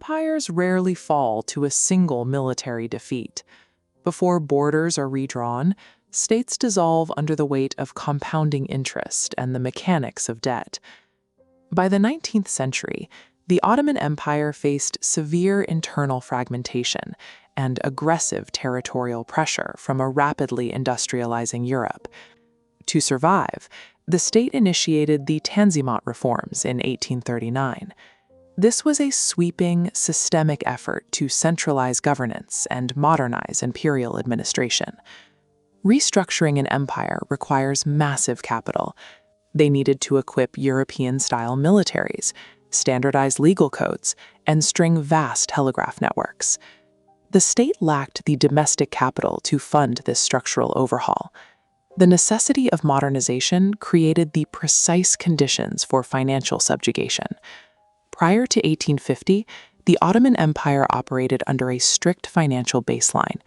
empires rarely fall to a single military defeat. Before borders are redrawn, states dissolve under the weight of compounding interest and the mechanics of debt. By the 19th century, the Ottoman Empire faced severe internal fragmentation and aggressive territorial pressure from a rapidly industrializing Europe. To survive, the state initiated the Tanzimat reforms in 1839. This was a sweeping, systemic effort to centralize governance and modernize imperial administration. Restructuring an empire requires massive capital. They needed to equip European-style militaries, standardize legal codes, and string vast telegraph networks. The state lacked the domestic capital to fund this structural overhaul. The necessity of modernization created the precise conditions for financial subjugation. Prior to 1850, the Ottoman Empire operated under a strict financial baseline.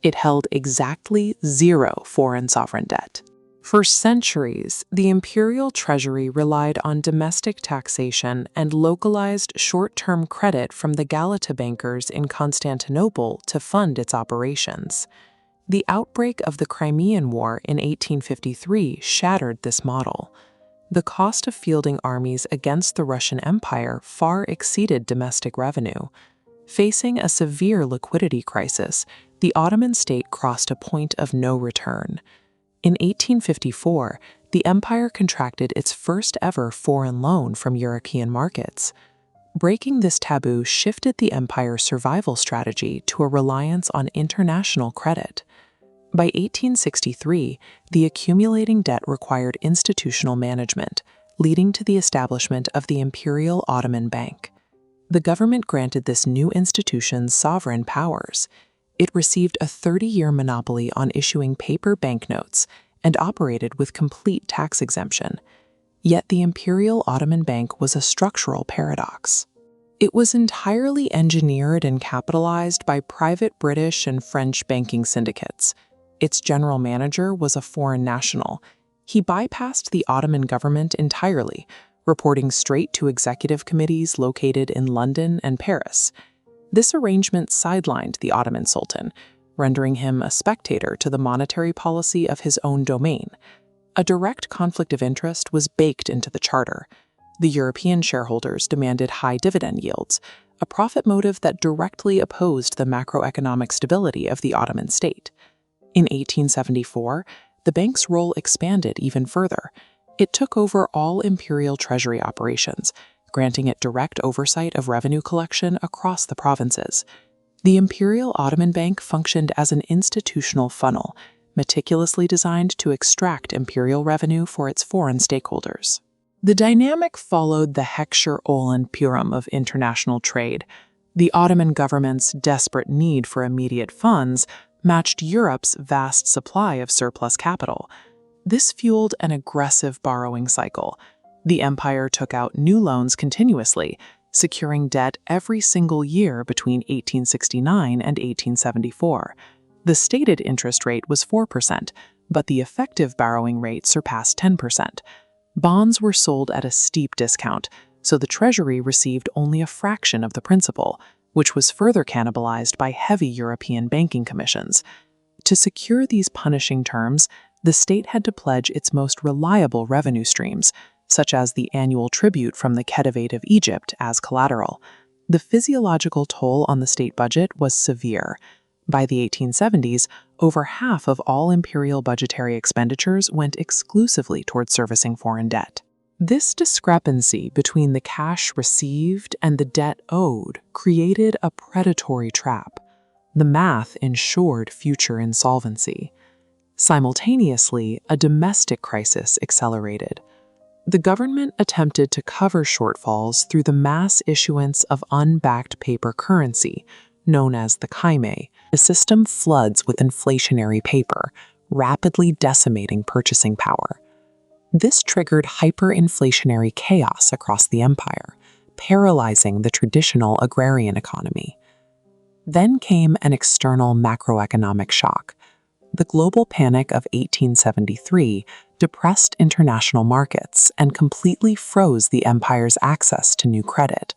It held exactly zero foreign sovereign debt. For centuries, the imperial treasury relied on domestic taxation and localized short-term credit from the Galata bankers in Constantinople to fund its operations. The outbreak of the Crimean War in 1853 shattered this model. The cost of fielding armies against the Russian Empire far exceeded domestic revenue. Facing a severe liquidity crisis, the Ottoman state crossed a point of no return. In 1854, the empire contracted its first-ever foreign loan from European markets. Breaking this taboo shifted the empire's survival strategy to a reliance on international credit. By 1863, the accumulating debt required institutional management, leading to the establishment of the Imperial Ottoman Bank. The government granted this new institution sovereign powers. It received a 30-year monopoly on issuing paper banknotes and operated with complete tax exemption. Yet the Imperial Ottoman Bank was a structural paradox. It was entirely engineered and capitalized by private British and French banking syndicates. Its general manager was a foreign national. He bypassed the Ottoman government entirely, reporting straight to executive committees located in London and Paris. This arrangement sidelined the Ottoman Sultan, rendering him a spectator to the monetary policy of his own domain. A direct conflict of interest was baked into the charter. The European shareholders demanded high dividend yields, a profit motive that directly opposed the macroeconomic stability of the Ottoman state. In 1874, the bank's role expanded even further. It took over all imperial treasury operations, granting it direct oversight of revenue collection across the provinces. The Imperial Ottoman Bank functioned as an institutional funnel, meticulously designed to extract imperial revenue for its foreign stakeholders. The dynamic followed the Hector Olan Purim of international trade. The Ottoman government's desperate need for immediate funds matched Europe's vast supply of surplus capital. This fueled an aggressive borrowing cycle. The empire took out new loans continuously, securing debt every single year between 1869 and 1874. The stated interest rate was 4%, but the effective borrowing rate surpassed 10%. Bonds were sold at a steep discount, so the treasury received only a fraction of the principal, which was further cannibalized by heavy European banking commissions. To secure these punishing terms, the state had to pledge its most reliable revenue streams, such as the annual tribute from the Khedivate of Egypt, as collateral. The physiological toll on the state budget was severe. By the 1870s, over half of all imperial budgetary expenditures went exclusively toward servicing foreign debt. This discrepancy between the cash received and the debt owed created a predatory trap. The math ensured future insolvency. Simultaneously, a domestic crisis accelerated. The government attempted to cover shortfalls through the mass issuance of unbacked paper currency, known as the Caime. The system floods with inflationary paper, rapidly decimating purchasing power. This triggered hyperinflationary chaos across the empire, paralyzing the traditional agrarian economy. Then came an external macroeconomic shock. The global panic of 1873 depressed international markets and completely froze the empire's access to new credit.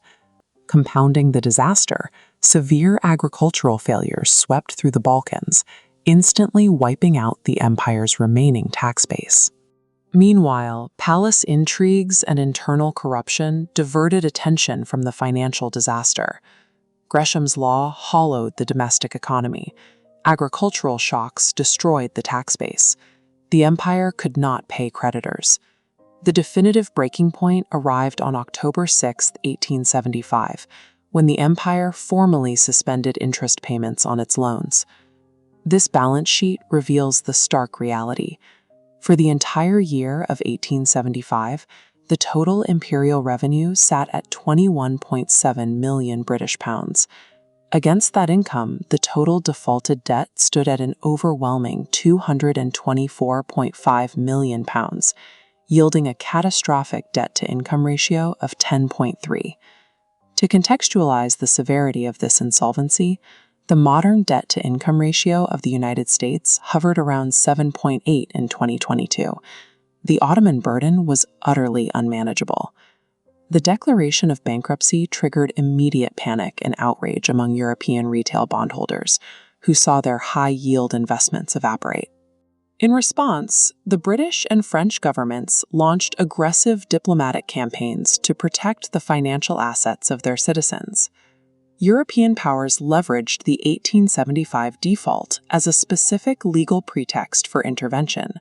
Compounding the disaster, severe agricultural failures swept through the Balkans, instantly wiping out the empire's remaining tax base. Meanwhile, palace intrigues and internal corruption diverted attention from the financial disaster. Gresham's law hollowed the domestic economy. Agricultural shocks destroyed the tax base. The empire could not pay creditors. The definitive breaking point arrived on October 6, 1875, when the empire formally suspended interest payments on its loans. This balance sheet reveals the stark reality. For the entire year of 1875, the total imperial revenue sat at 21.7 million British pounds. Against that income, the total defaulted debt stood at an overwhelming 224.5 million pounds, yielding a catastrophic debt-to-income ratio of 10.3. To contextualize the severity of this insolvency, the modern debt-to-income ratio of the United States hovered around 7.8 in 2022. The Ottoman burden was utterly unmanageable. The declaration of bankruptcy triggered immediate panic and outrage among European retail bondholders, who saw their high-yield investments evaporate. In response, the British and French governments launched aggressive diplomatic campaigns to protect the financial assets of their citizens. European powers leveraged the 1875 default as a specific legal pretext for intervention.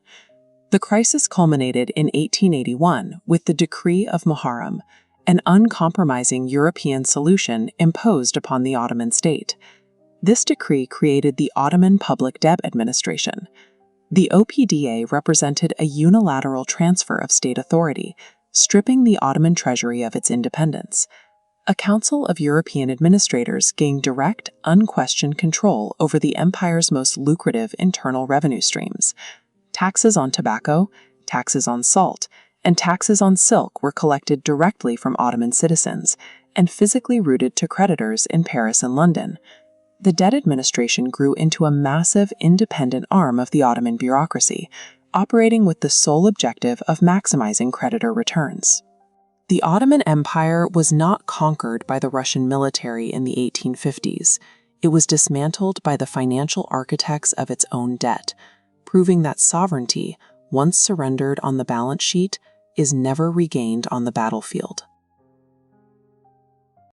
The crisis culminated in 1881 with the Decree of Muharrem, an uncompromising European solution imposed upon the Ottoman state. This decree created the Ottoman Public Debt Administration. The OPDA represented a unilateral transfer of state authority, stripping the Ottoman treasury of its independence. A council of European administrators gained direct, unquestioned control over the empire's most lucrative internal revenue streams. Taxes on tobacco, taxes on salt, and taxes on silk were collected directly from Ottoman citizens and physically routed to creditors in Paris and London. The debt administration grew into a massive independent arm of the Ottoman bureaucracy, operating with the sole objective of maximizing creditor returns. The Ottoman Empire was not conquered by the Russian military in the 1850s. It was dismantled by the financial architects of its own debt, proving that sovereignty, once surrendered on the balance sheet, is never regained on the battlefield.